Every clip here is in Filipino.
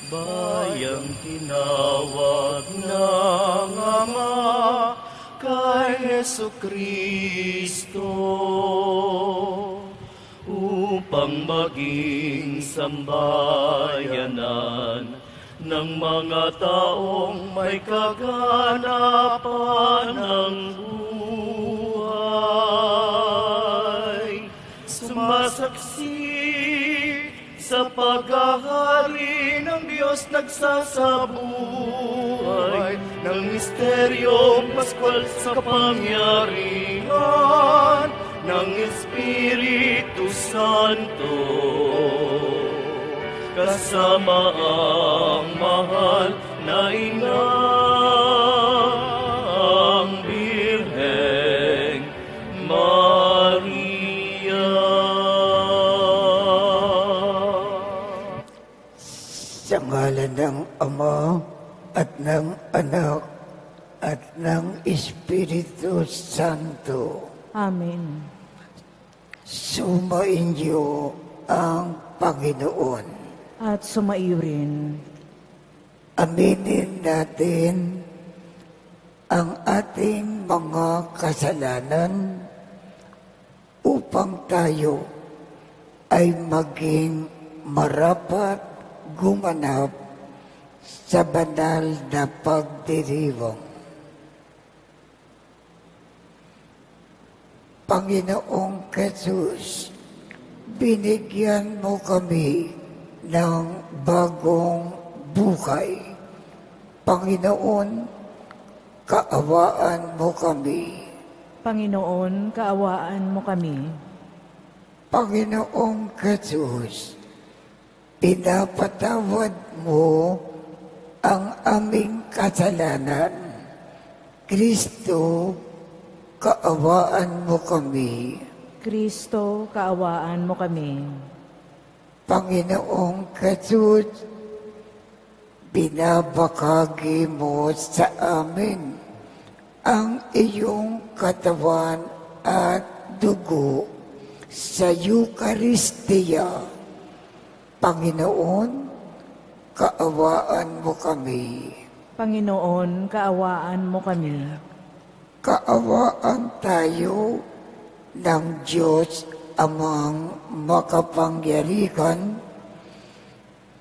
Bayang tinawag ng Ama kay Jesucristo upang maging sambayanan ng mga taong may kaganapan ng buhay. Sumasaksi sa paghahari ng Diyos nagsasabuhay ng misteryong Pascual sa kapangyarihan ng Espiritu Santo, kasama ang mahal na ina, ang Birheng Maria. Sa ngalan ng Ama at ng Anak at ng Espiritu Santo. Amen. Sumainyo ang Panginoon. At sumaiyo rin. Aminin natin ang ating mga kasalanan upang tayo ay maging marapat gumanap sa banal na pagdiriwang. Panginoong Jesus, binigyan mo kami ng bagong buhay. Panginoon, kaawaan mo kami. Panginoon, kaawaan mo kami. Panginoong Jesus, pinapatawad mo ang aming kasalanan. Kristo, kaawaan mo kami. Kristo, kaawaan mo kami. Panginoong Jesus, binabakagi mo sa amin ang iyong katawan at dugo sa Eucharistia. Panginoon, kaawaan mo kami. Panginoon, kaawaan mo kami. Kaawaan tayo ng Diyos Amang makapangyarihan,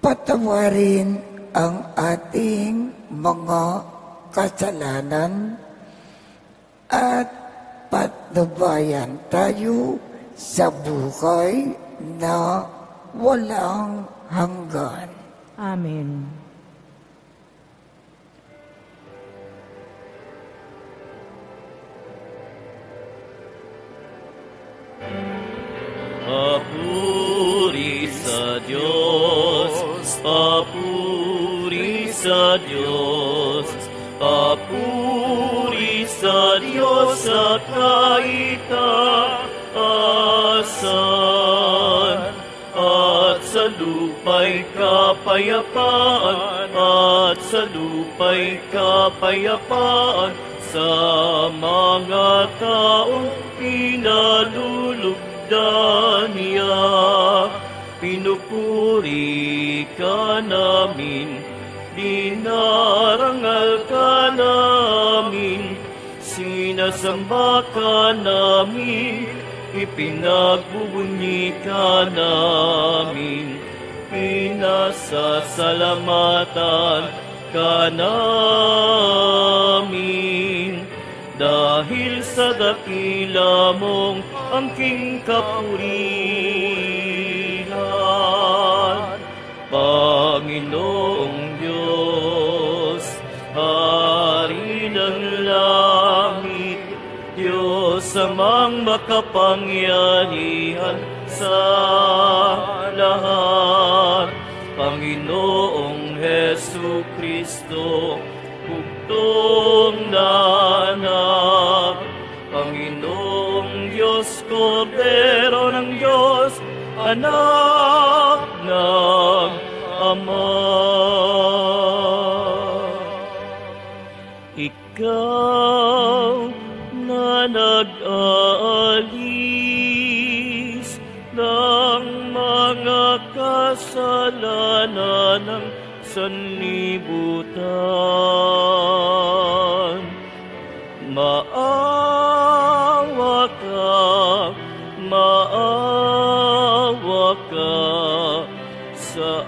patawarin ang ating mga kasalanan at patnubayan tayo sa buhay na walang hanggan. Amen. Papuri sa Diyos, papuri sa Diyos, papuri sa Diyos sa kaitaasan, at sa lupa'y kapayapaan, at sa lupa'y kapayapaan sa mga taong pinalulugdan niya. Pinupuri ka namin, dinarangal ka namin, sinasamba ka namin, ipinagbubunyi ka namin, pinasasalamatan ka namin. Dahil sa dakila mong angking kapurihan, Panginoong Diyos, Hari ng langit, Diyos amang makapangyarihan sa lahat, Panginoong Jesucristo, bugtong na anak, Panginoong Diyos, Kordero ng Diyos, anak ng Ama. Ikaw na nag-aalis ng mga kasalanan ng sanlibutan. Maawa ka sa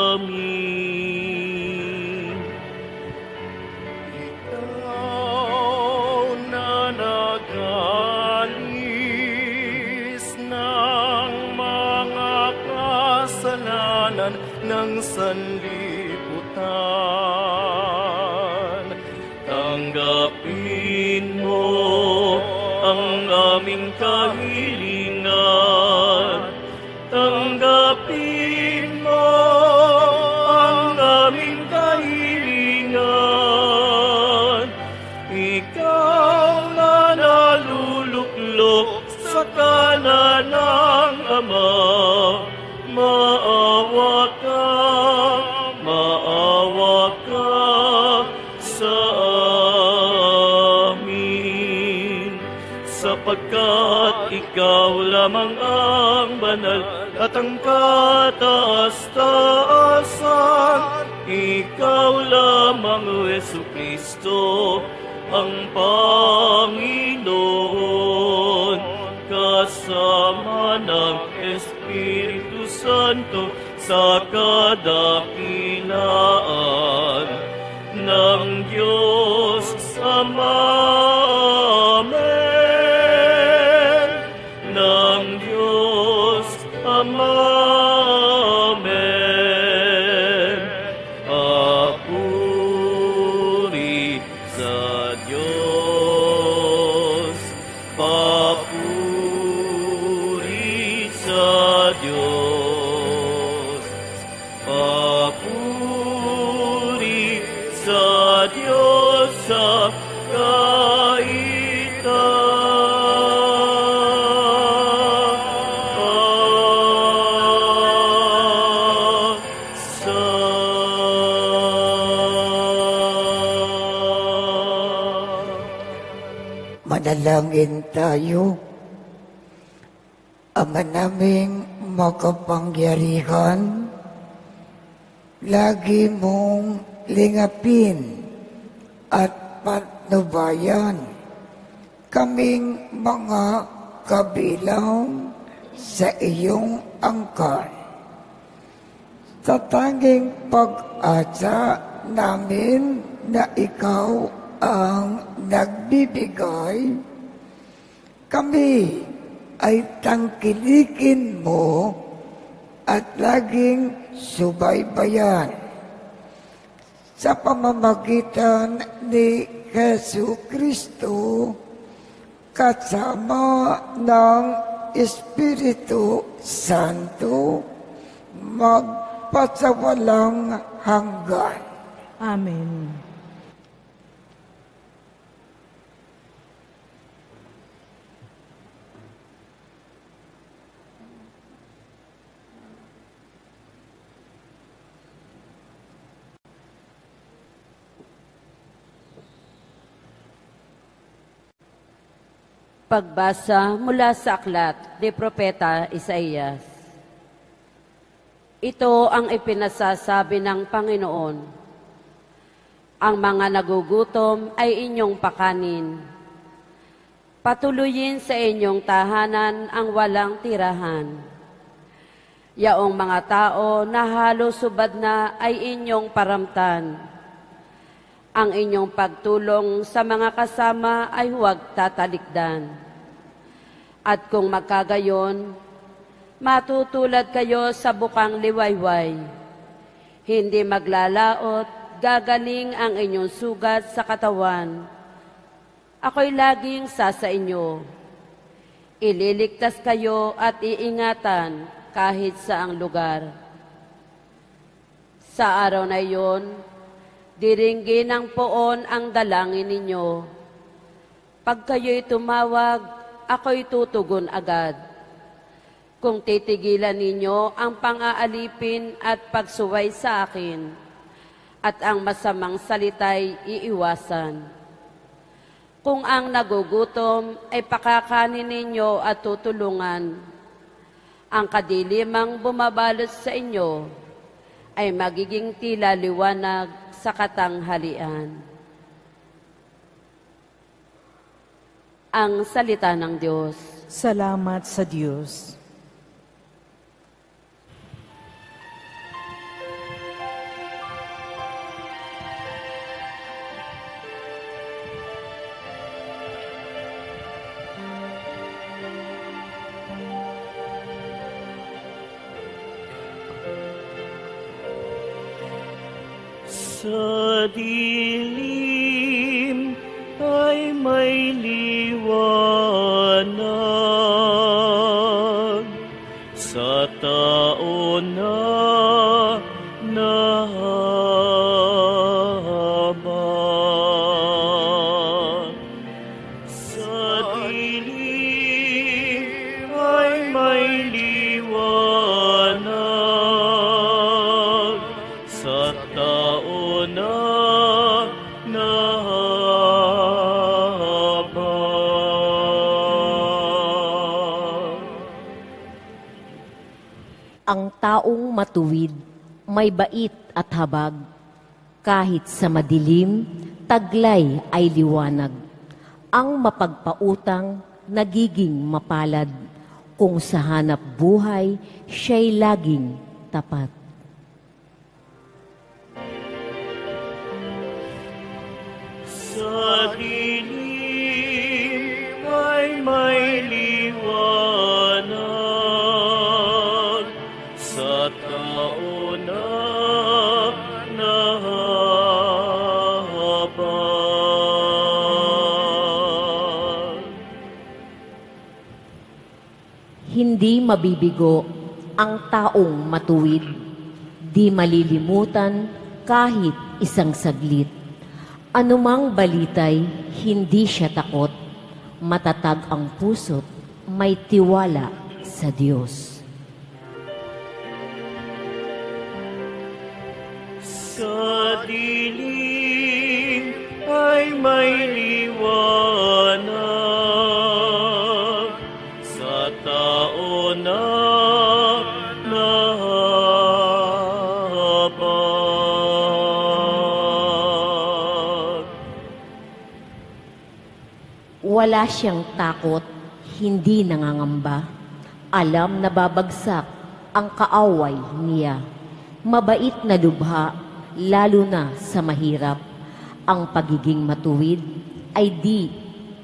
amin. Ikaw na nagalis ng mga kasalanan ng sanlibutan. Tanggapin mo ang aming kahilingan. Tanggapin mo ang aming kahilingan. Ikaw na naluluklok sa kanan ng Ama. Maawa ka sa amin, sapagkat ikaw lamang ang banal at ang kataas-taasan. Ikaw lamang, Jesucristo, ang Panginoon, kasama ng Espiritu Santo sa kadakilaan ng Diyos Ama. Amen. Ng Diyos Ama. Amen. Papuri sa Diyos. Papuri sa Diyos. Papuri sa Diyos sa Manalangin tayo. Ama naming makapangyarihan, lagi mong lingapin at patnubayan kaming mga kabilang sa iyong angkan. Sa tanging pag-asa namin na ikaw ang nagbibigay, kami ay tangkilikin mo at laging subaybayan. Sa pamamagitan ni Jesu Kristo, kasama ng Espiritu Santo, magpasawalang hanggan. Amen. Pagbasa mula sa aklat ni Propeta Isaías. Ito ang ipinasasabi ng Panginoon. Ang mga nagugutom ay inyong pakanin. Patuloyin sa inyong tahanan ang walang tirahan. Yaong mga tao na halos subad na ay inyong paramtan. Ang inyong pagtulong sa mga kasama ay huwag tatalikdan. At kung magkagayon, matutulad kayo sa bukang liwayway. Hindi maglalaot, gagaling ang inyong sugat sa katawan. Ako'y laging sa inyo. Ililigtas kayo at iingatan kahit saang lugar. Sa araw na iyon, diringgin ng poon ang dalangin ninyo. Pag kayo'y tumawag, ako'y tutugon agad. Kung titigilan ninyo ang pang-aalipin at pagsuway sa akin, at ang masamang salita'y iiwasan. Kung ang nagugutom ay pakakanin ninyo at tutulungan, Ang kadilimang bumabalot sa inyo ay magiging tila liwanag sa katanghalian. Ang salita ng Diyos. Salamat sa Diyos. Sa dilim ay may liwanag, sa tao na nahabag. Sa dilim ay may liwanag, sa tao na nahabag. Ang taong matuwid, may bait at habag, kahit sa madilim, taglay ay liwanag. Ang mapagpautang, nagiging mapalad, kung sa hanap buhay, siya'y laging tapat. Sa dilim ay may liwanag, sa tao na nahabag. Hindi mabibigo ang taong matuwid, di malilimutan kahit isang saglit. Anumang balitay, hindi siya takot, matatag ang puso't may tiwala sa Diyos. Sa dilim ay may liwanag, sa tao na nahabag. Wala siyang takot, hindi nangangamba. Alam na babagsak ang kaaway niya. Mabait na lubha, lalo na sa mahirap. Ang pagiging matuwid ay di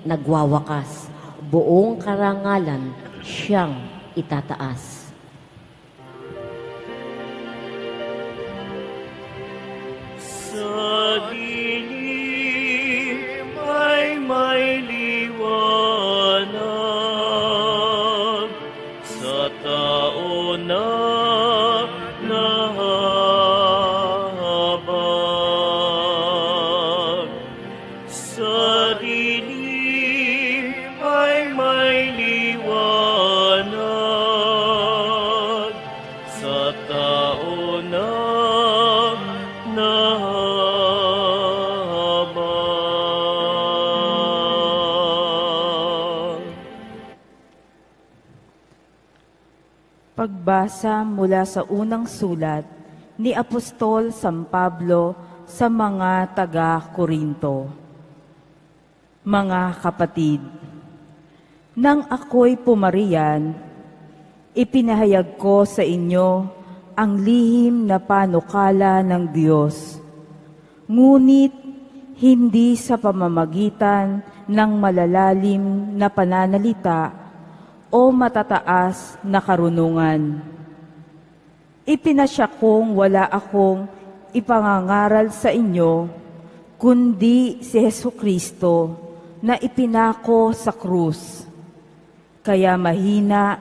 nagwawakas. Buong karangalan siyang itataas. Sa dilim ay may liwanag, sa tao na nahabag. Sa dilim ay may liwanag, sa tao na nahabag. Pagbasa mula sa unang sulat ni Apostol San Pablo sa mga taga-Korinto. Mga kapatid, nang ako'y pumariyan, ipinahayag ko sa inyo ang lihim na panukala ng Diyos. Ngunit hindi sa pamamagitan ng malalalim na pananalita o matataas na karunungan. Ipinasya kong wala akong ipangangaral sa inyo, kundi si Hesukristo na ipinako sa krus. Kaya mahina,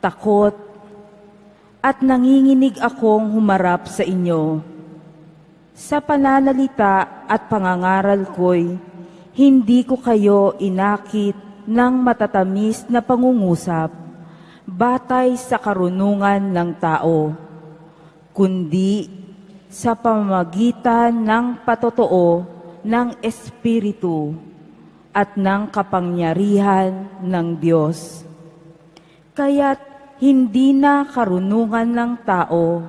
takot, at nanginginig akong humarap sa inyo. Sa pananalita at pangangaral ko'y, hindi ko kayo inakit ng matatamis na pangungusap, batay sa karunungan ng tao, kundi sa pamamagitan ng patotoo ng Espiritu at ng kapangyarihan ng Diyos. Kaya't hindi na karunungan ng tao,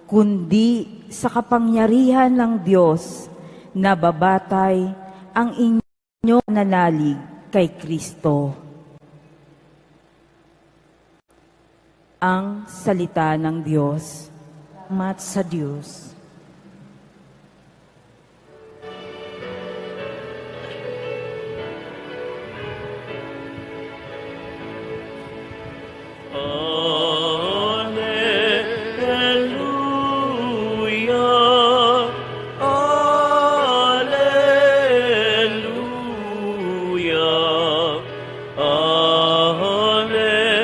kundi sa kapangyarihan ng Diyos na babatay ang inyong nanalig kay Kristo. Ang salita ng Diyos. Salamat sa Diyos. Alleluia, Alleluia, Alleluia,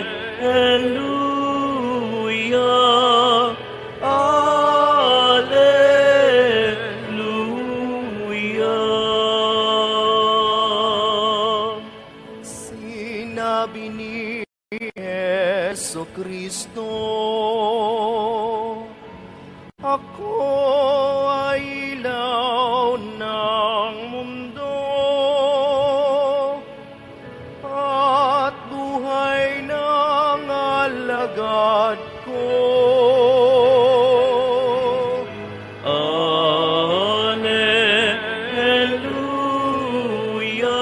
Alleluia. Sinabi ni Jesucristo, ako ay ilaw ng mundo at buhay ng alagad ko. Alleluia, Alleluia,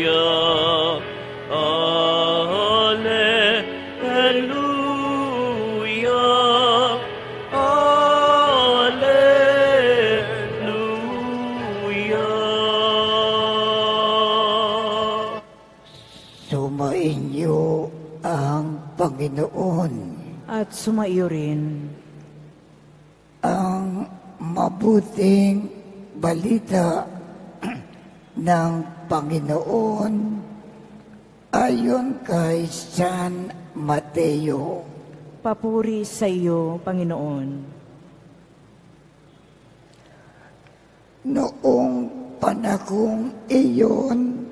Alleluia, Alleluia. Sumainyo ang Panginoon. At sumaiyo rin. Ang mabuting balita ng Panginoon ayon kay San Mateo. Papuri sa iyo, Panginoon. Noong panahong iyon,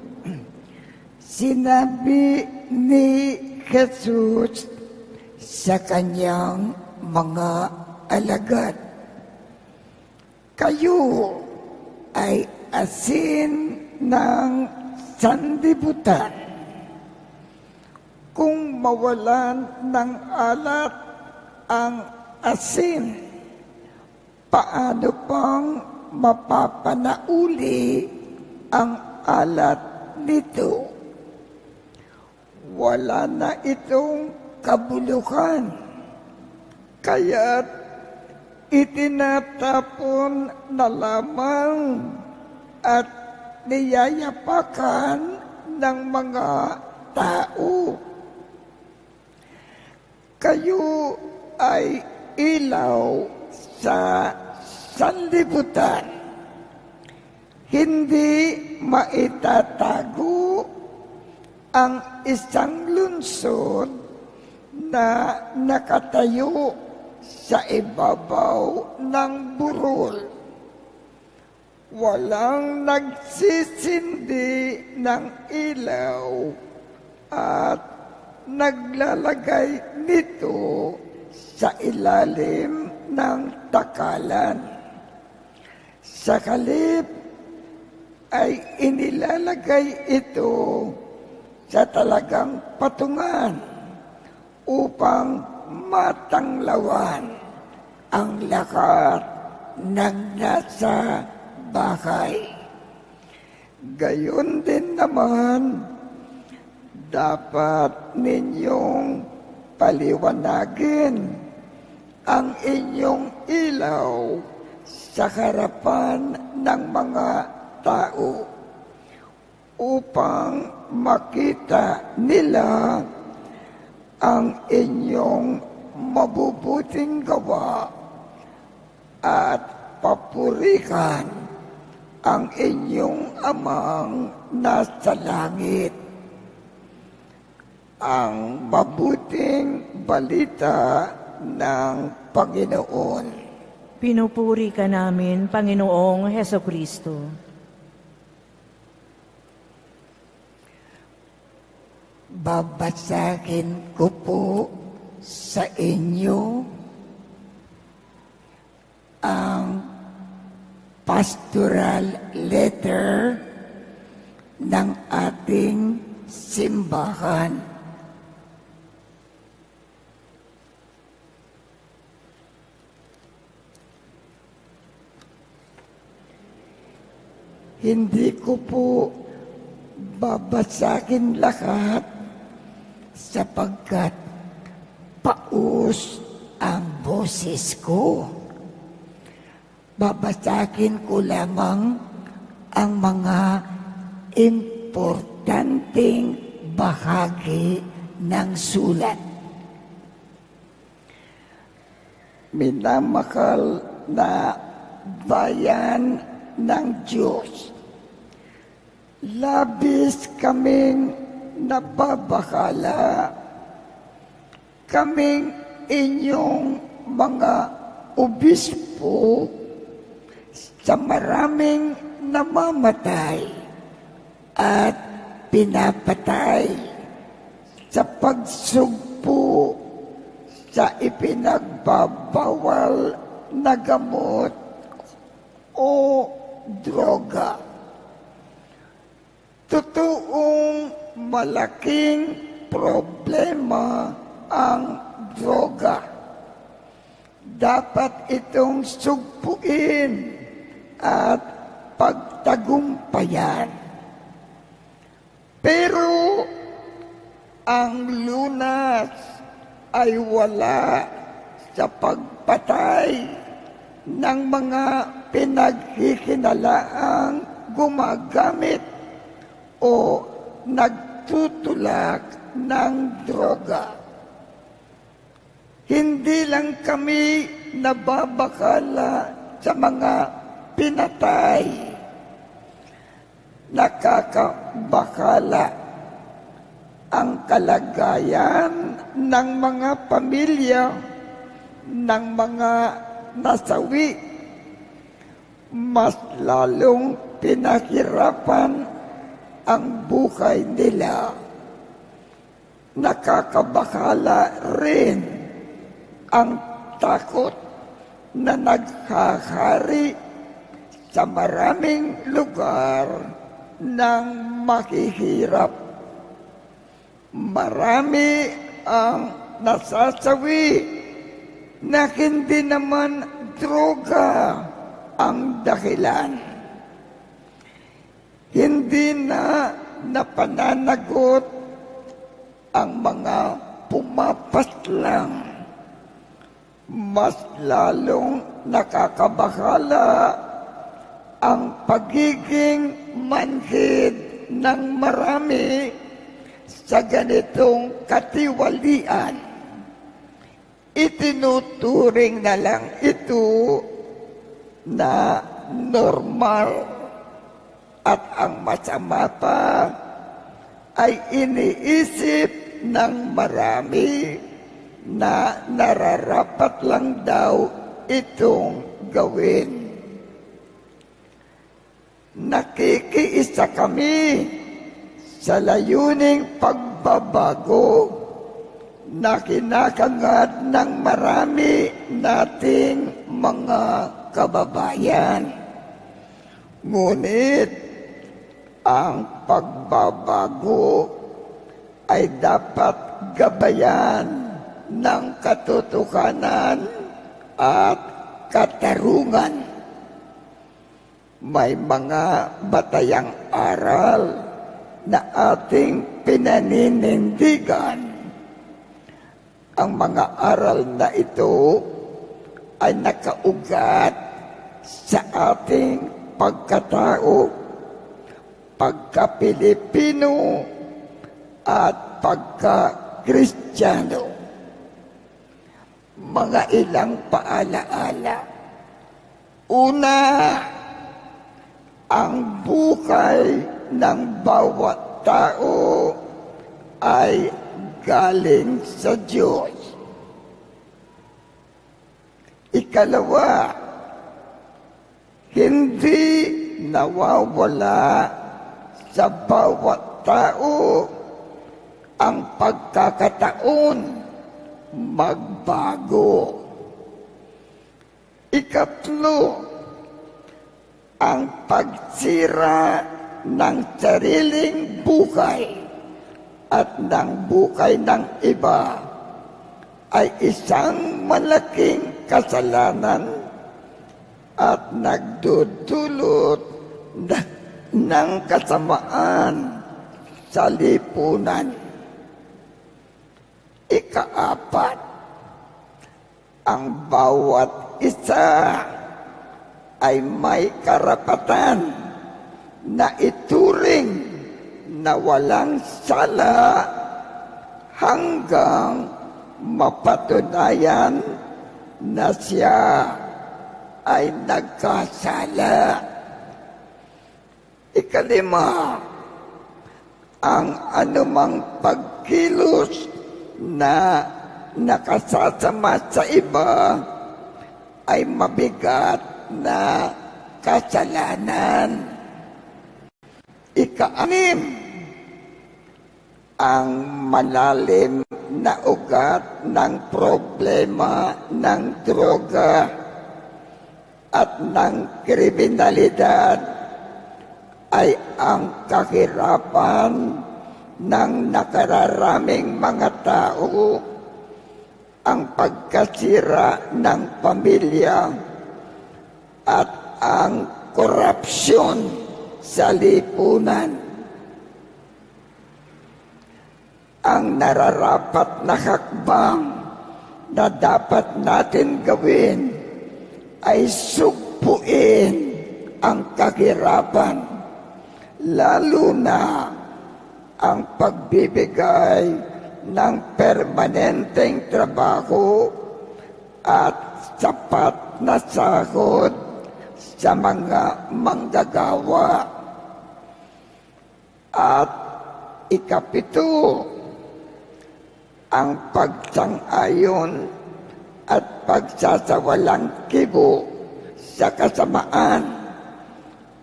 sinabi ni Jesus sa kanyang mga alagad, kayo ay asin ng sanlibutan. Kung mawalan ng alat ang asin, paano pang mapapanauli ang alat nito? Wala na itong kabuluhan, kaya't itinatapon na lamang at niyayapakan ng mga tao. Kayo ay ilaw sa sanlibutan. Hindi maitatago ang isang lungsod na nakatayo sa ibabaw ng burol. Walang nagsisindi ng ilaw at naglalagay nito sa ilalim ng takalan. Sa kalip ay inilalagay ito sa talagang patungan upang matanglawan ang lahat ng nasa bahay. Gayon din naman, dapat ninyong paliwanagin ang inyong ilaw sa harapan ng mga tao upang makita nila ang inyong mabubuting gawa at papurihan ang inyong amang nasa langit. Ang mabuting balita ng Panginoon. Pinupuri ka namin, Panginoong Hesukristo. Babasahin ko po sa inyo ang pastoral letter ng ating simbahan. Hindi ko po babasahin lahat sapagkat paus ang boses ko. Babasahin ko lamang ang mga importanteng bahagi ng sulat. Minamahal na bayan ng Diyos, labis kaming nababahala, kaming inyong mga obispo sa maraming namamatay at pinapatay sa pagsugpo sa ipinagbabawal na gamot o droga. Totoong malaking problema ang droga. Dapat itong sugpuin at pagtagumpayan. Pero ang lunas ay wala sa pagpatay ng mga pinaghihinalaang gumagamit o nagtutulak ng droga. Hindi lang kami nababakala sa mga pinatay. Nakakabakala ang kalagayan ng mga pamilya ng mga nasawi. Mas lalong pinahirapan ang buhay nila. Nakakabakala rin ang takot na naghahari sa maraming lugar ng mahihirap. Marami ang nasasawi na hindi naman droga ang dahilan. Hindi na napananagot ang mga pumapaslang. Mas lalong nakakabahala ang pagiging manhid ng marami sa ganitong katiwalian. Itinuturing na lang ito na normal. At ang masama pa ay iniisip ng marami na nararapat lang daw itong gawin. Nakikiisa kami sa layuning pagbabago na kinakangad ng marami nating mga kababayan. Ngunit ang pagbabago ay dapat gabayan ng katotohanan at katarungan. May mga batayang aral na ating pinaninindigan. Ang mga aral na ito ay nakaugat sa ating pagkatao, pagka-Pilipino at pagka-Kristiyano. Mga ilang paalaala. Una, ang buhay ng bawat tao ay galing sa Diyos. Ikalawa, hindi nawawala sa bawat tao ang pagkakataon magbago. Ikatlo, ang pagsira ng sariling buhay at ng buhay ng iba ay isang malaking kasalanan at nagdudulot ng kasamaan sa lipunan. Ikaapat, ang bawat isa ay may karapatan na ituring na walang sala hanggang mapatunayan na siya ay nagkasala. Ikalima, ang anumang pagkilos na nakasasama sa iba ay mabigat na kasalanan. Ika-anim, ang malalim na ugat ng problema ng droga at ng kriminalidad ay ang kahirapan ng nakararaming mga tao, ang pagkasira ng pamilya at ang korupsyon sa lipunan. Ang nararapat na hakbang na dapat natin gawin ay sugpuin ang kahirapan, lalo na ang pagbibigay ng permanenteng trabaho at sapat na sahod sa mga manggagawa. At ikapito, ang pagsang-ayon at pagsasawalang kibo sa kasamaan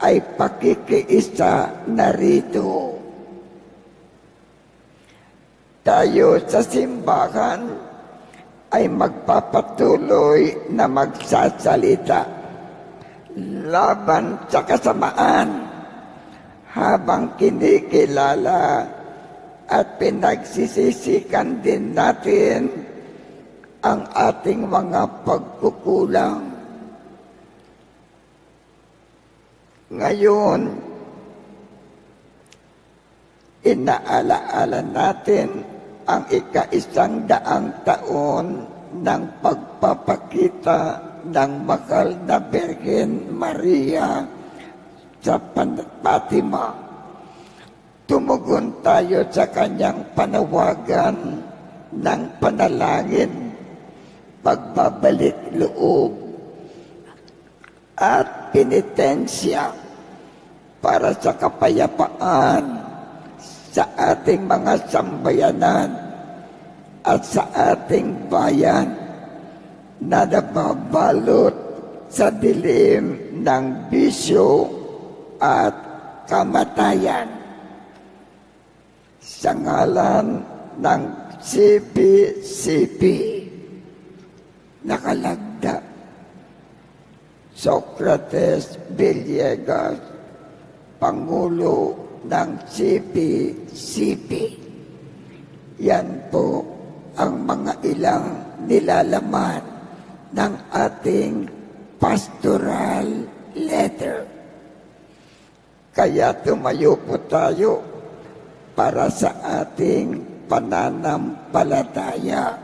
ay pakikiisa na rito. Tayo sa simbahan ay magpapatuloy na magsasalita laban sa kasamaan habang kinikilala at pinagsisisikan din natin ang ating mga pagkukulang. Ngayon, inaalaala natin ang ika-100 taon ng pagpapakita ng mahal na Birhen Maria sa Fatima. Tumugon tayo sa kanyang panawagan ng panalangin, pagbabalik loob at penitensya para sa kapayapaan sa ating mga sambayanan at sa ating bayan na nababalot sa dilim ng bisyo at kamatayan. Sa ngalan ng CPCP, nakalagda Socrates Villegas, Pangulo ng CPCP. Yan po ang mga ilang nilalaman ng ating pastoral letter. Kaya tumayo po tayo para sa ating pananampalataya.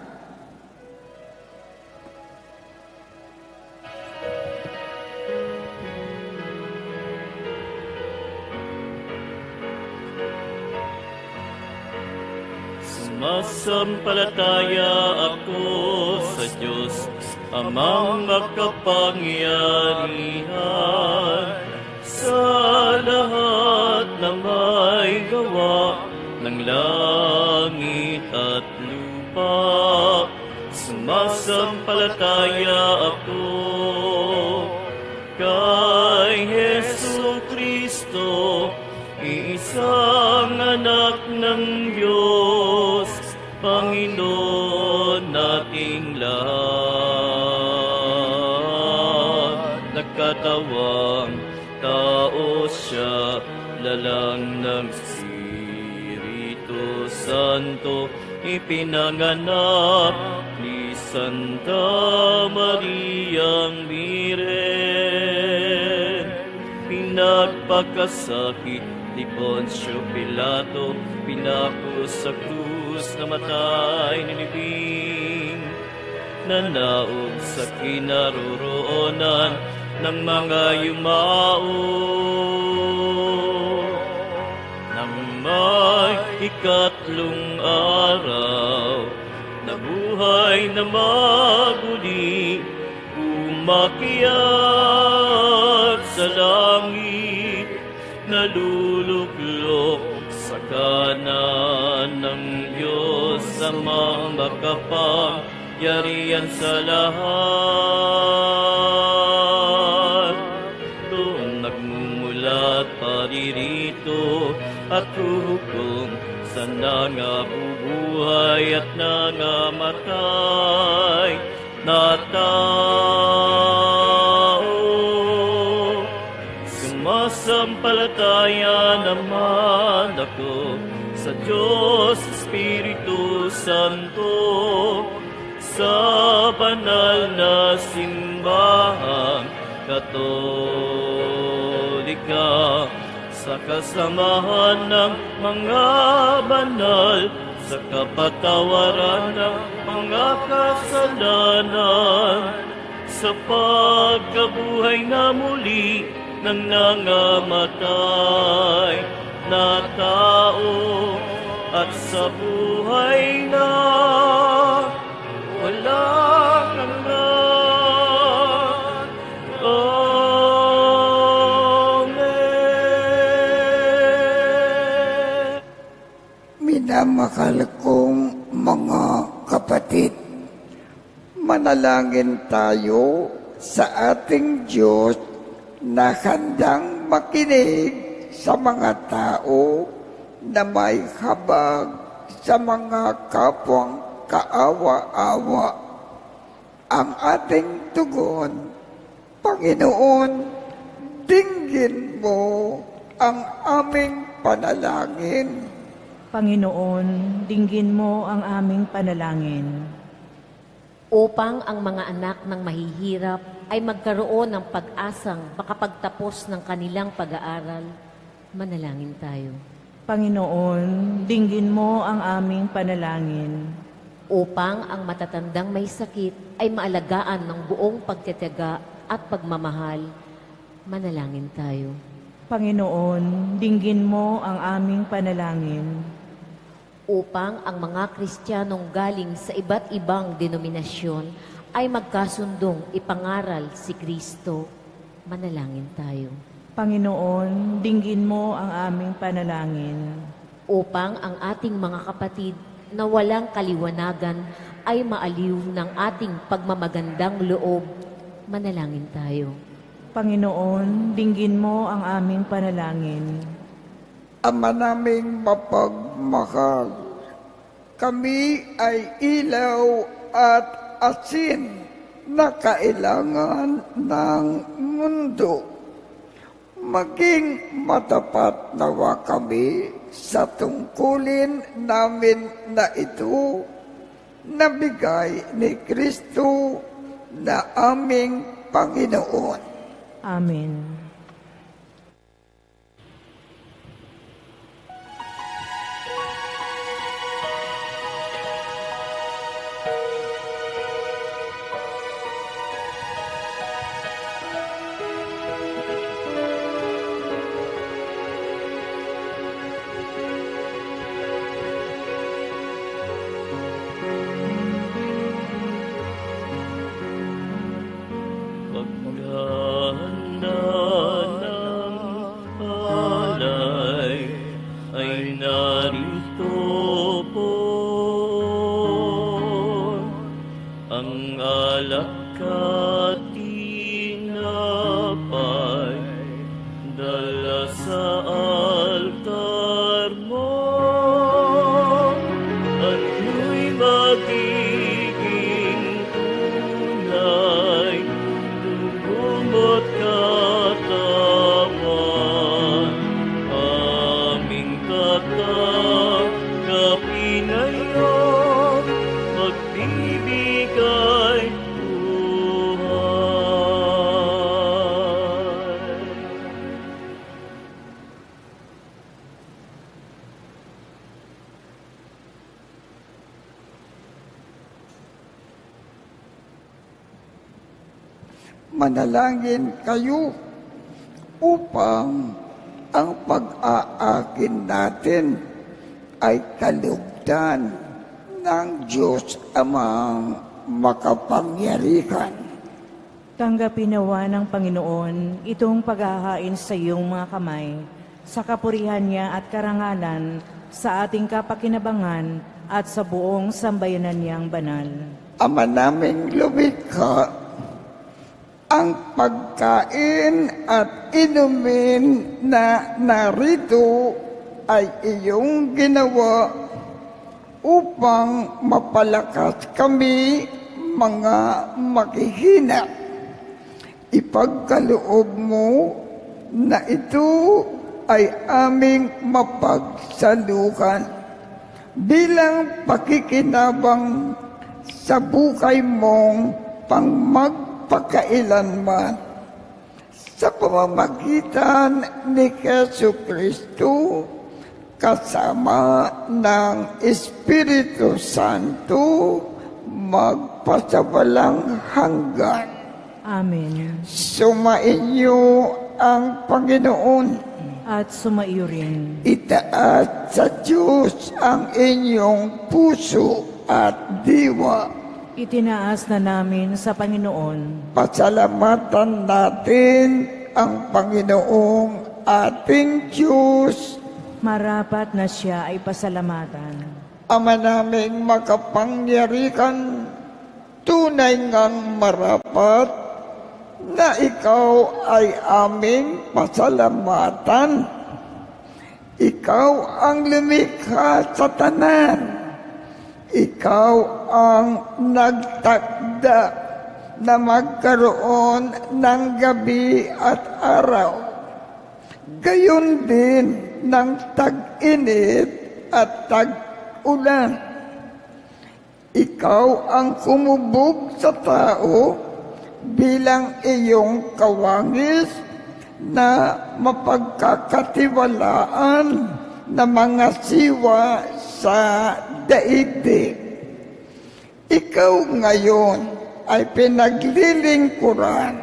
Sumasampalataya ako sa Diyos, Amang makapangyarihan, sa lahat na may gawa ng langit at lupa. Sumasampalataya ako kay Jesucristo, iisang anak ng Diyos, Panginoon nating lahat. Nagkatawang tao siya, lalang ng Espiritu Santo, ipinanganak ni Santa Mariang Virgen. Pinagpakasakit ni Poncio Pilato, pinako sa krus, namatay, nilibing, nanaog sa kinaroroonan ng mga yumao. Nang may ikatlong araw, nabuhay na maguli, umakyat sa langit, naluluklok sa kanan ng Diyos Amang makapangyarihan sa lahat. Doon nagmumulat paririto at hukom sa nangabubuhay at nangamatay na tao. Sumasampalataya naman ako sa Diyos Espiritu Santo, sa banal na simbahang Katolika, sa kasamahan ng mga banal, sa kapatawaran ng mga kasalanan, sa pagkabuhay na muli ng nangamatay na tao, at sa buhay na walang hanggan. Amen. Minamahal kong mga kapatid, manalangin tayo sa ating Diyos na handang makinig sa mga tao na may habag sa mga kapwang kaawa-awa. Ang ating tugon, Panginoon, dinggin mo ang aming panalangin. Panginoon, dinggin mo ang aming panalangin. Upang ang mga anak ng mahihirap ay magkaroon ng pag-asang makapagtapos ng kanilang pag-aaral, manalangin tayo. Panginoon, dinggin mo ang aming panalangin. Upang ang matatandang may sakit ay maalagaan ng buong pagtitiyaga at pagmamahal, manalangin tayo. Panginoon, dinggin mo ang aming panalangin. Upang ang mga Kristiyanong galing sa iba't ibang denominasyon ay magkasundong ipangaral si Kristo, manalangin tayo. Panginoon, dinggin mo ang aming panalangin. Upang ang ating mga kapatid na walang kaliwanagan ay maaliw ng ating pagmamagandang loob, manalangin tayo. Panginoon, dinggin mo ang aming panalangin. Ama naming mapagmahal, kami ay ilaw at asin na kailangan ng mundo. Maging matapat nawa kami sa tungkulin namin na ito, na bigay ni Kristo na aming Panginoon. Amen. Paghahanda ng palay ay narito po. Ang alak at tinapay dala sa altar mo. Ano'y magiging tunay, lubot katawan Manalangin kayo upang ang pag-aakin natin ay kalugdan ng Diyos Amang makapangyarihan. Tanggapin nawa ng Panginoon itong paghahain sa iyong mga kamay, sa kapurihan niya at karangalan, sa ating kapakinabangan at sa buong sambayanan niyang banal. Ama naming lumikha, ang pagkain at inumin na narito ay iyong ginawa upang mapalakas kami mga makihina. Ipagkaloob mo na ito ay aming mapagsalukan bilang pakikinabang sa buhay mong pagkailanman sa pamamagitan ni Jesu Kristo kasama ng Espiritu Santo magpasawalang hanggan. Amen. Sumainyo ang Panginoon. At sumaiyo rin. Itaas sa Diyos ang inyong puso at diwa. Itinaas na namin sa Panginoon. Pasalamatan natin ang Panginoong ating Diyos. Marapat na siya ay pasalamatan. Ama naming makapangyarihan, tunay ngang marapat na ikaw ay aming pasalamatan. Ikaw ang lumikha sa tanan. Ikaw ang nagtakda na magkaroon ng gabi at araw. Gayon din ng tag-init at tag-ulan. Ikaw ang kumubog sa tao bilang iyong kawangis na mapagkakatiwalaan na mga siwa sa daigdig. Ikaw ngayon ay pinaglilingkuran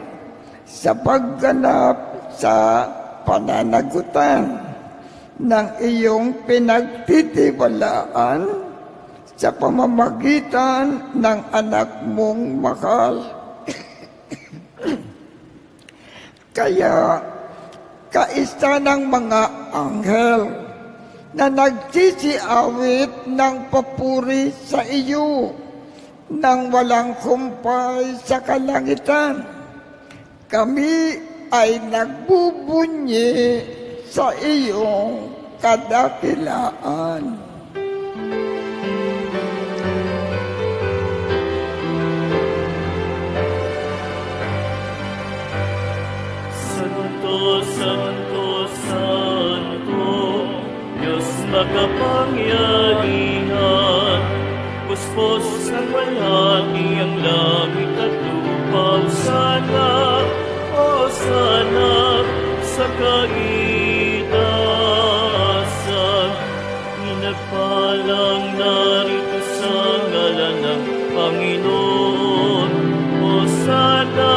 sa pagganap sa pananagutan ng iyong pinagtitiwalaan sa pamamagitan ng anak mong mahal. Kaya, kaisa ng mga anghel na nagsisiawit ng papuri sa iyo nang walang kumpay sa kalangitan, kami ay nagbubunyi sa iyong kadakilaan. Santo, Santo, Santo, Diyos makapangyarihan, puspos ng walhati ang langit at lupa. Hosana sa kaitaasan, pinagpalang narito sa ngalan ng Panginoon. Hosana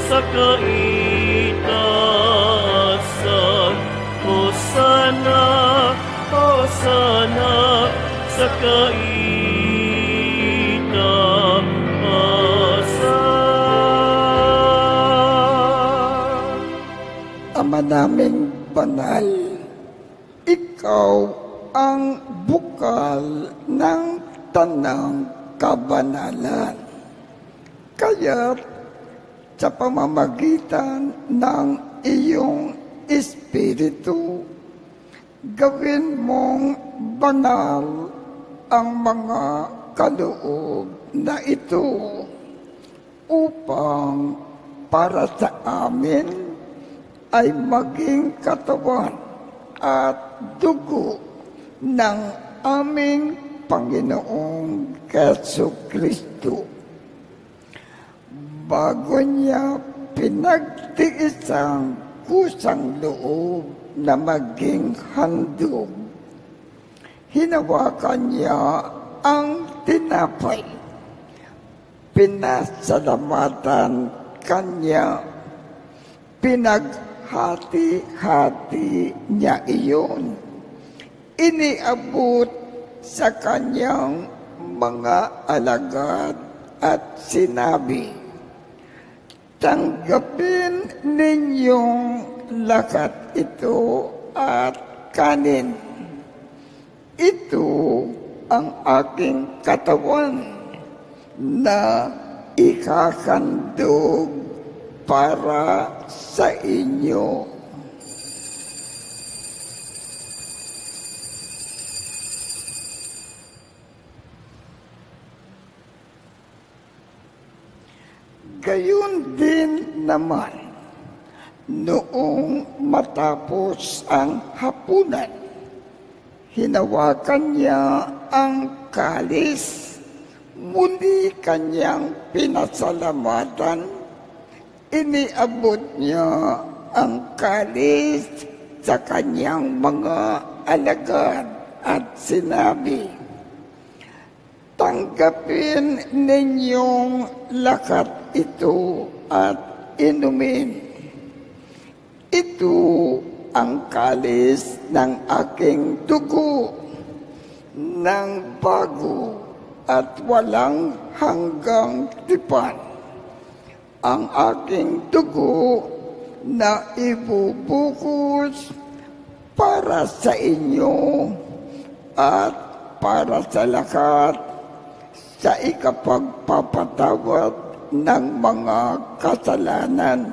sa kaitaasan. Hosana sa kaitaasan. Ama naming banal, ikaw ang bukal ng tanang kabanalan. Kaya sa pamamagitan ng iyong Espiritu, gawin mong banal ang mga kaloob na ito upang para sa amin ay maging katawan at dugo ng aming Panginoong Jesucristo. Bago niya pinagtiis ang kusang loob na maging handog, hinawakan niya ang tinapay, pinasalamatan kanya. Pinaghati-hati niya iyon. Iniabot sa kanyang mga alagad at sinabi, "Tanggapin ninyong lakat ito at kanin. Ito ang aking katawan na ikakandog para sa inyo." Gayon din naman, noong matapos ang hapunan, hinawakan niya ang kalis, muli kanyang pinasalamatan, iniabot niya ang kalis sa kanyang mga alagad at sinabi, "Tanggapin ninyong lakat ito at inumin. Ito ang kalis ng aking dugo ng bago at walang hanggang tipan. Ang aking dugo na ibubuhos para sa inyo at para sa lahat sa ikapagpapatawad ng mga kasalanan.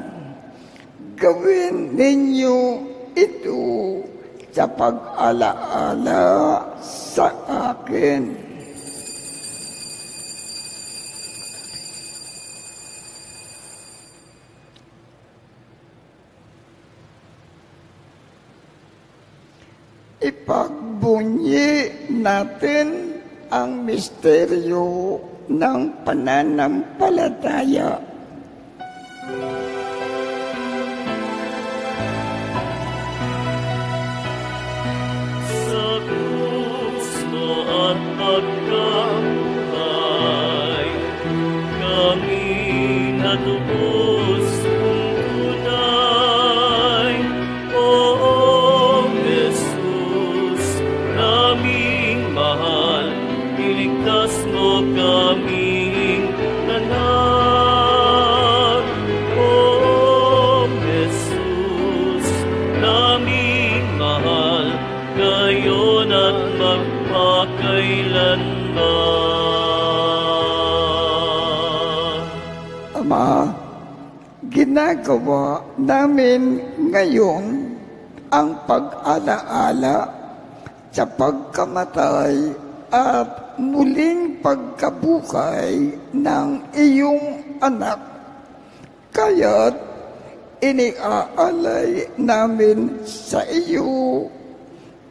Gawin ninyo ito sa pag-alaala sa akin." Ipagbunyi natin ang misteryo ng pananampalataya. Sa gusto at pagkabuhay, kami natubos mong tunay. O Jesus, naming mahal, iligtas mo kaming anak. O Jesus, naming mahal, ngayon at magpakailanman. Ama, ginagawa namin ngayon ang pag-alaala sa pagkamatay at muling pagkabuhay ng iyong anak. Kaya't iniaalay namin sa iyo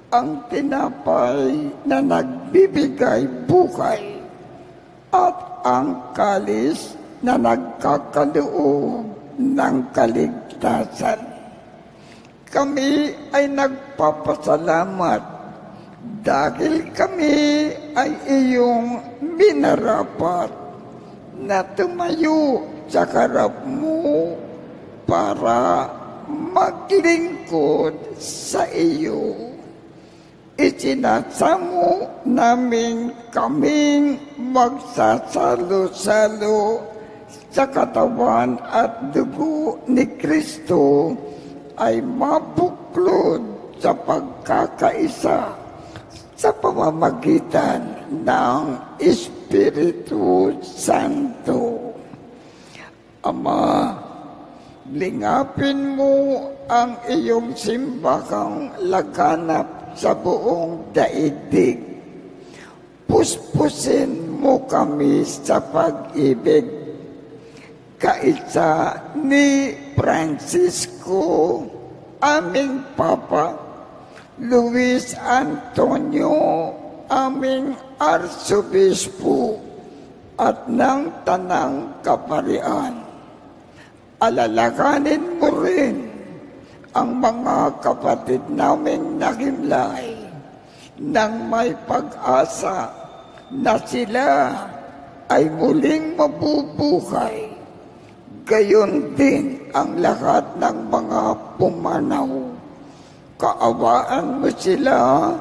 ang tinapay na nagbibigay buhay at ang kalis na nagkakaloob ng kaligtasan. Kami ay nagpapasalamat dahil kami ay iyong minarapat na tumayo sa harap mo para maglingkod sa iyo. Isinasamo namin kaming magsasalo-salo sa katawan at dugo ni Kristo ay mabuklod sa pagkakaisa sa pamamagitan ng Espiritu Santo. Ama, lingapin mo ang iyong simbahang laganap sa buong daigdig. Puspusin mo kami sa pag-ibig. Kaisa ni Francisco, aming Papa, Luis Antonio, aming Arsobispo, at ng Tanang Kaparian. Alalakanin mo rin ang mga kapatid naming nagimlay nang may pag-asa na sila ay muling mabubuhay. Gayon din ang lahat ng mga pumanaw. Kaawaan mo sila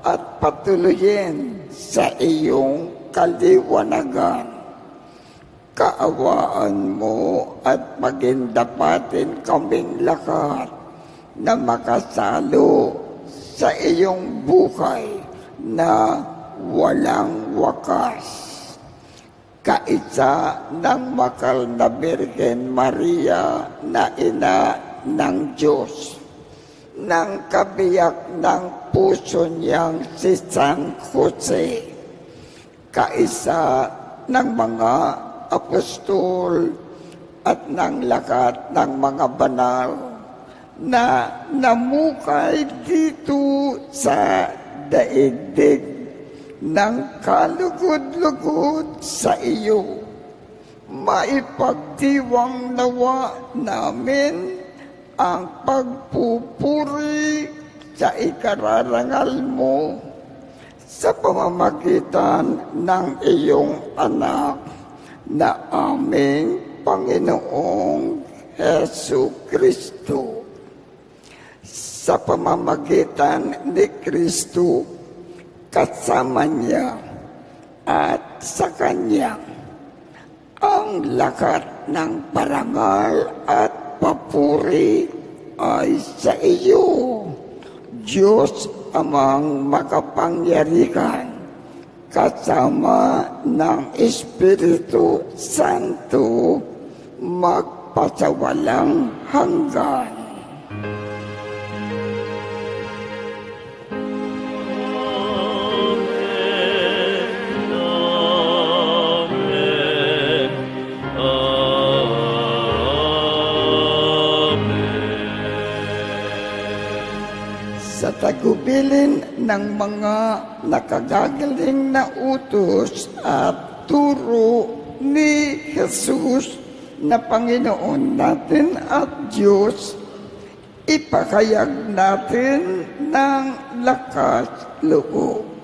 at patuloyin sa iyong kaliwanagan. Kaawaan mo at magindapatin kaming lahat na makasalo sa iyong buhay na walang wakas. Kaisa ng makal na Birhen Maria na ina ng Diyos, ng kabiyak ng puso niyang si San Jose, kaisa ng mga apostol at ng lahat ng mga banal na namukay dito sa daigdig ng kalugod-lugod sa iyo. Maipagdiwang nawa namin ang pagpupuri sa ikararangal mo sa pamamagitan ng iyong anak na aming Panginoong Hesu Kristo. Sa pamamagitan ni Kristo, kasama niya at sa Kanya, ang lahat ng parangal at papuri ay sa iyo, Diyos Amang makapangyarihan, kasama ng Espiritu Santo, magpasawalang hanggan. Sa tagubilin ng mga nakagagaling na utos at turo ni Jesus na Panginoon natin at Diyos, ipakayag natin ng lakas loob.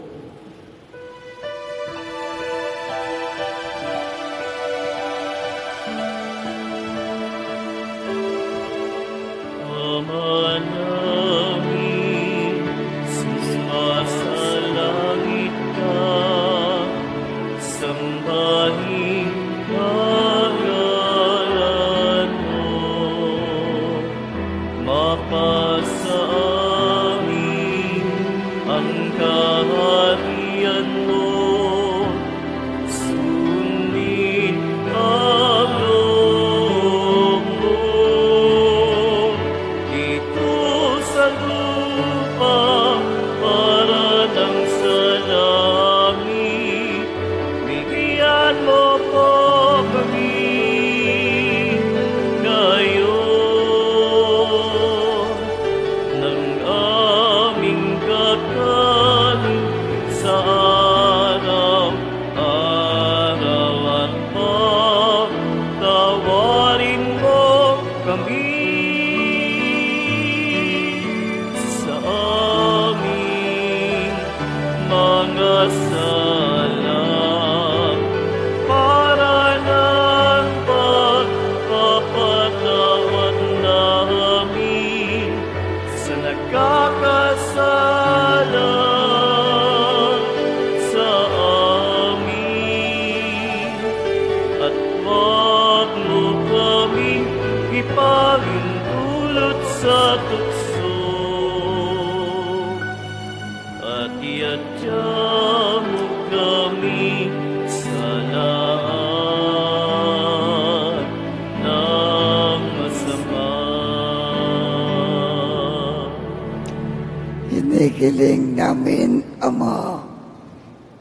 Hinihiling namin, Ama,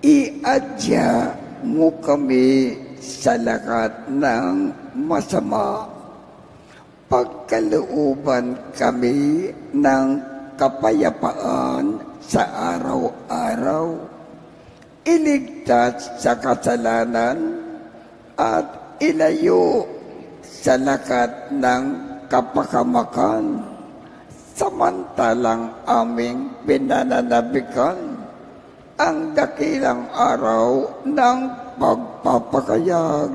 iadya mo kami sa lahat ng masama. Pagkalooban kami ng kapayapaan sa araw-araw. Iligtas sa kasalanan at ilayo sa lahat ng kapakamakan. Samantalang aming pinananabikan ang dakilang araw ng pagpapakayag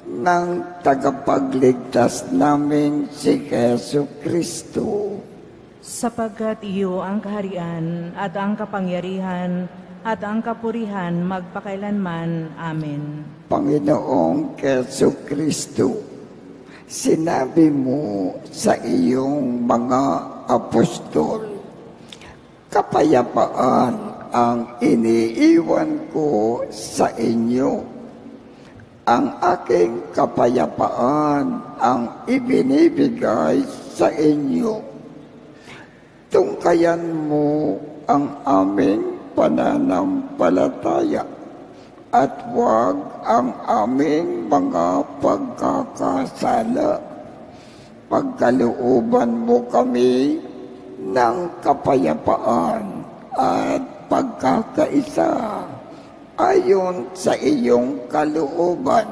ng tagapagligtas namin si Jesu Kristo. Sapagkat iyo ang kaharian at ang kapangyarihan at ang kapurihan magpakailanman. Amen. Panginoong Jesu Kristo, sinabi mo sa iyong mga apostol, kapayapaan ang iniiwan ko sa inyo. Ang aking kapayapaan ang ibinibigay sa inyo. Tungkayan mo ang aming pananampalataya at huwag ang aming mga pagkakasala. Pagkalooban mo kami ng kapayapaan at pagkakaisa ayon sa iyong kalooban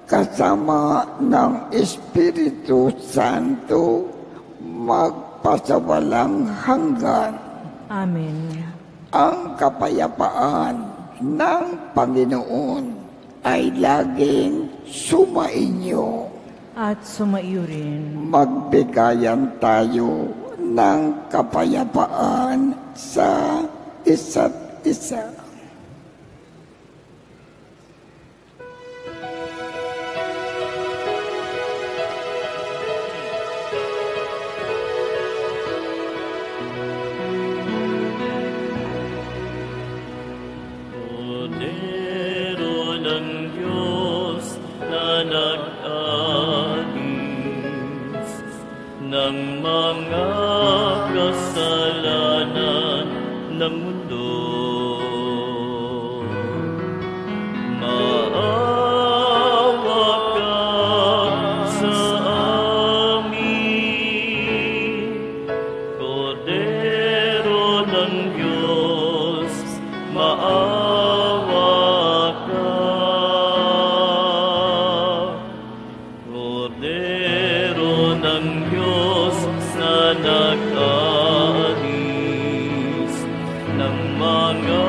kasama ng Espiritu Santo magpasawalang hanggan. Amen. Ang kapayapaan ng Panginoon ay laging sumainyo. At sumaiyo rin. Magbigayan tayo ng kapayapaan sa isa't isa. Kordero ng Diyos na nag-alis ng mga kasalanan ng mundo. Maawa ka sa amin, Kordero ng Diyos, maawa ka. Kordero ng Diyos na nag-alis ng mga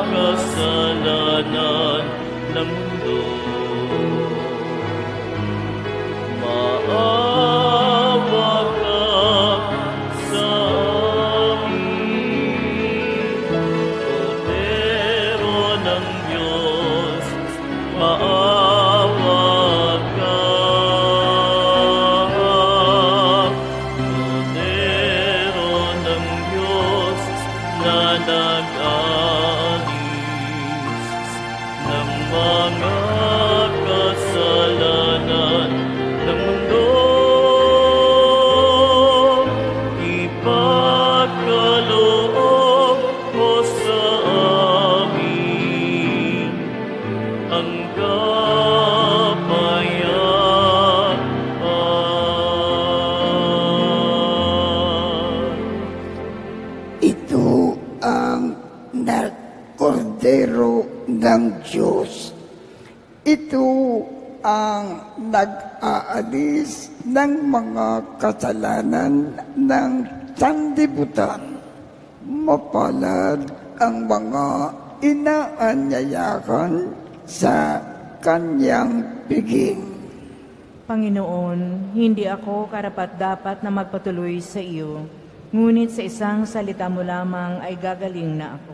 kasalanan ng mundo. Maawa ka sa amin, Kordero ng Diyos, maawa ka. Kordero ng Diyos na nag-alis ng mga kasalanan ng mundo. Ipagkaloob mo sa amin ang kapayapaan. Ito ang Kordero ng Diyos. Ito ang nag-aalis ng mga kasalanan ng sanlibutan. Mapalad ang mga inaanyayahan sa kanyang piging. Panginoon, hindi ako karapat-dapat na magpatuloy sa iyo, ngunit sa isang salita mo lamang ay gagaling na ako.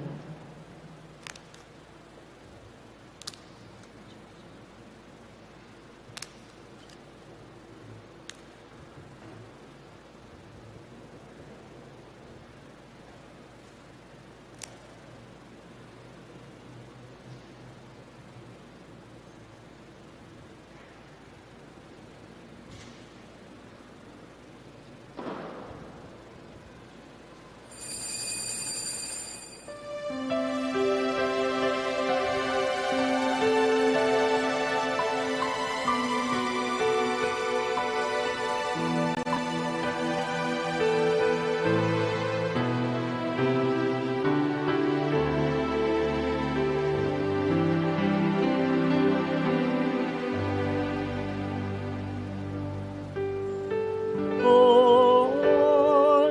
O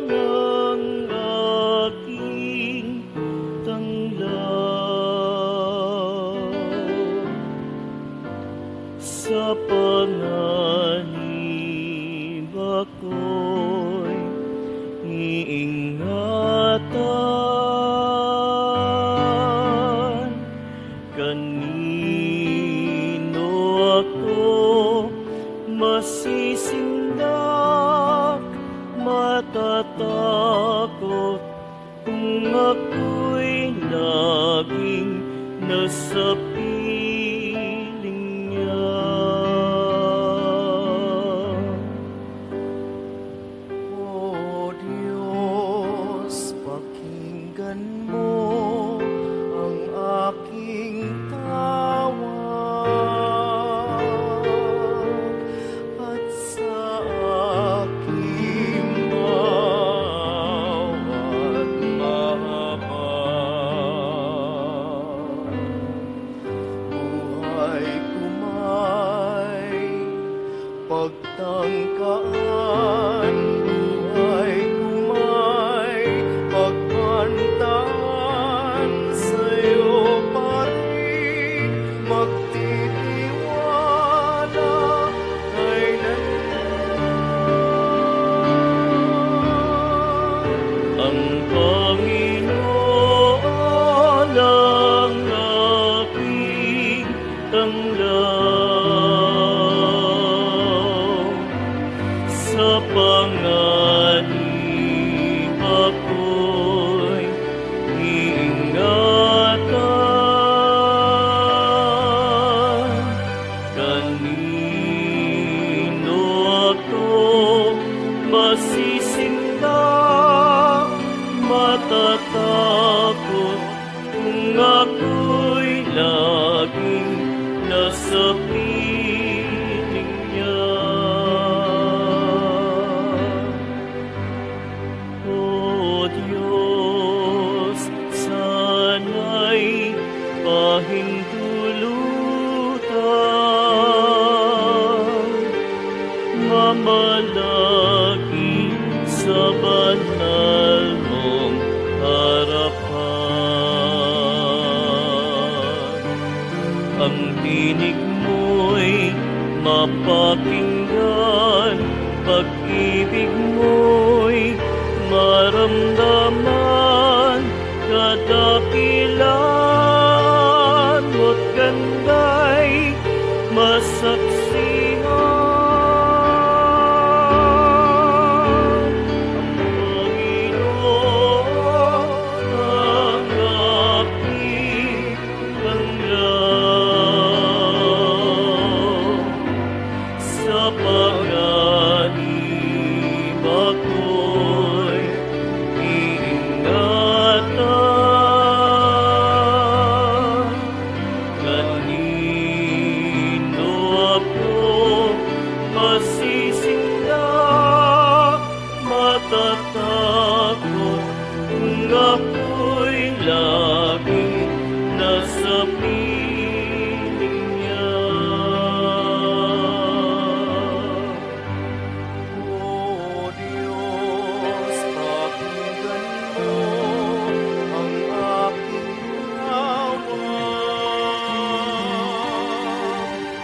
ng aking tanglaw, matatakot kung ako'y laging nasa piling niya. O Diyos, pakinggan mo ang aking tawag at sa aking bawat mahabag. Buhay kumay pagtangkaan, buhay kumay pagkantaan, sa'yo pa rin magtitiwala kailanman. Ang Panginoon ang aking tanglaw, sa panganib ako'y iingatan. Kanino ako masisinda, matatakot kung ako'y laging nasa piling niya. O Diyos, sana'y pahintulutan, mamalagi sa banal mong harapan. Ang tinig mo'y mapakinggan, pag-ibig mo'y maramdaman, kadakilaan mo't ganda'y masaksihan. Ang Panginoon ang aking tanglaw, sa panganib ako'y iingatan. Kanino ako masisinda, matatakot kung ako'y laging nasa piling niya. O Diyos, pakinggan mo ang aking tawag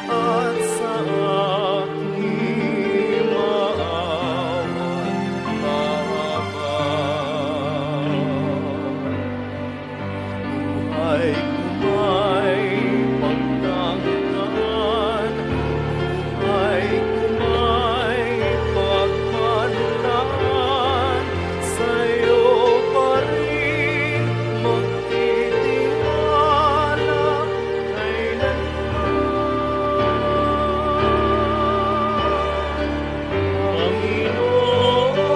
at sa aking maawang mahabag. Buhay kumay pagtangkaan, buhay kumay pagmanlaan, sa'yo pa rin magtitiwala kailanman. Panginoon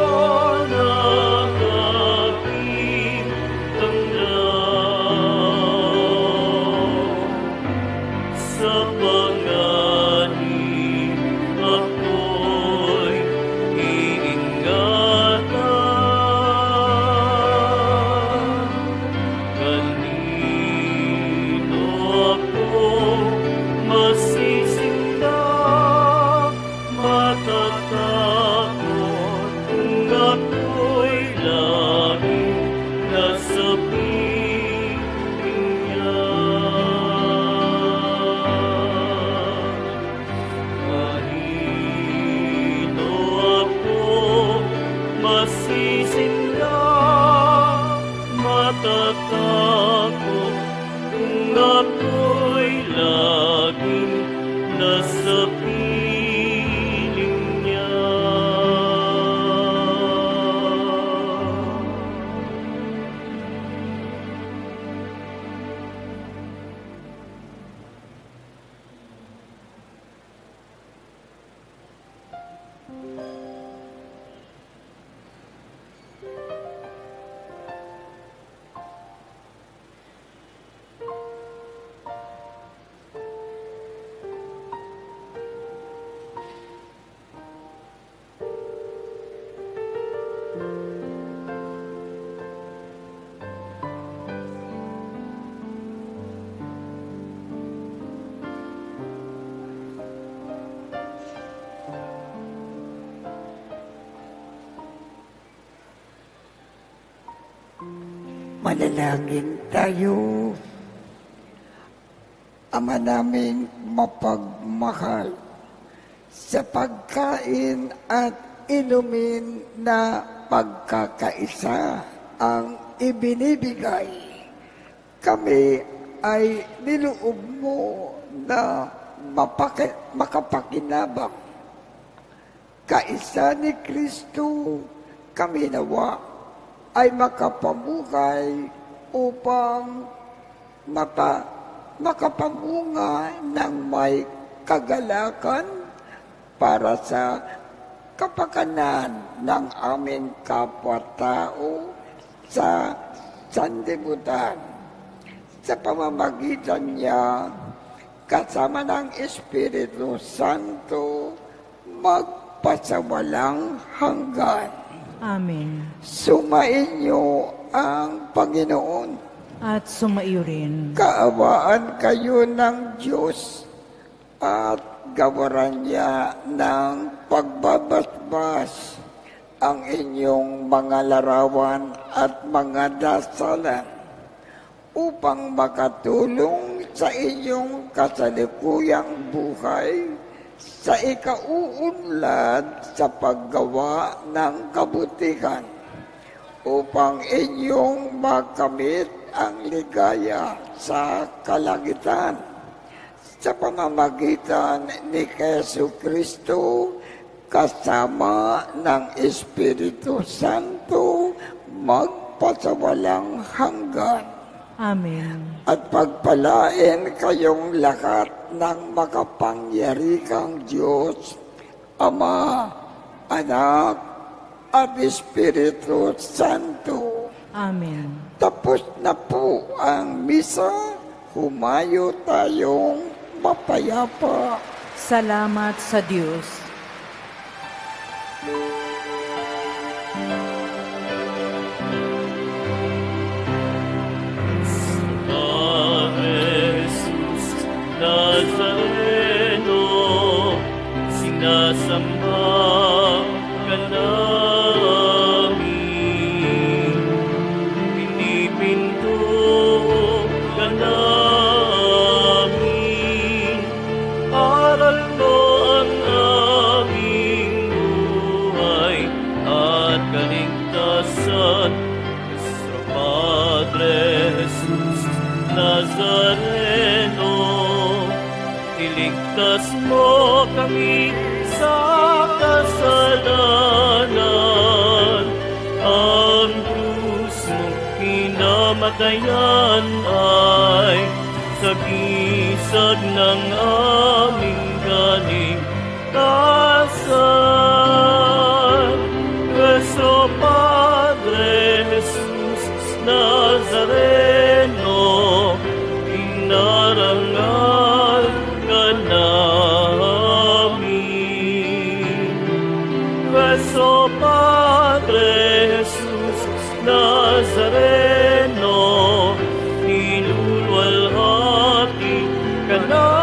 ang aking tanglaw, sa panganib ako'y iingatan. Kanino ako masisinda, matatakot kung ako'y laging nasa piling niya. Kanino ako masisinda, matatakot kung ako'y laging nasa piling niya. Manalangin tayo. Ama naming mapagmahal, sa pagkain at inumin na pagkakaisa ang ibinibigay, kami ay niloob mo na makapakinabang. Kaisa ni Kristo, kami nawa ay makapamuhay upang makapamunga ng may kagalakan para sa kapakanan ng aming kapwa-tao sa sanlibutan. Sa pamamagitan niya, kasama ng Espiritu Santo, magpasawalang hanggan. Amen. Sumainyo ang Panginoon. At sumaiyo rin. Kaawaan kayo ng Diyos at gawaran niya ng pagbabasbas ang inyong mga larawan at mga dasalan upang makatulong sa inyong kasalukuyang buhay sa ikauunlad sa paggawa ng kabutihan upang inyong makamit ang ligaya sa kalangitan sa pamamagitan ni Jesu Kristo kasama ng Espiritu Santo magpasawalang hanggan. Amen. At pagpalain kayong lahat ng makapangyarihang Diyos, Ama, Anak, at Espiritu Santo. Amen. Tapos na po ang misa, humayo tayong mapayapa. Salamat sa Diyos. Jesus Nazareno, sinasamba ka namin, pinipinto ka namin, aral mo ang aming buhay at kaligtasan. Nuestro Padre Jesus Nazareno, iligtas mo kami sa kasalanan. Ang krus mong pinamatayan ay sagisag ng aming kaligtasan. Nuestro Padre Jesus Nazareno, inarangal ka namin. Nuestro Padre Jesus Nazareno, niluluwalhati ka namin.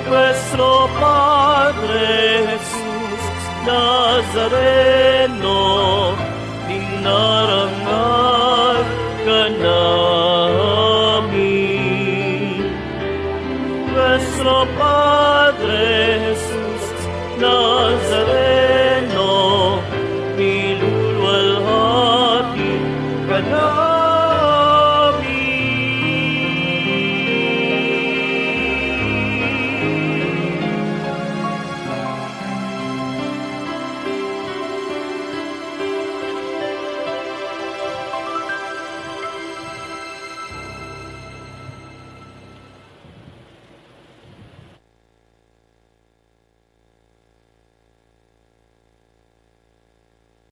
Nuestro Padre Jesus Nazareno,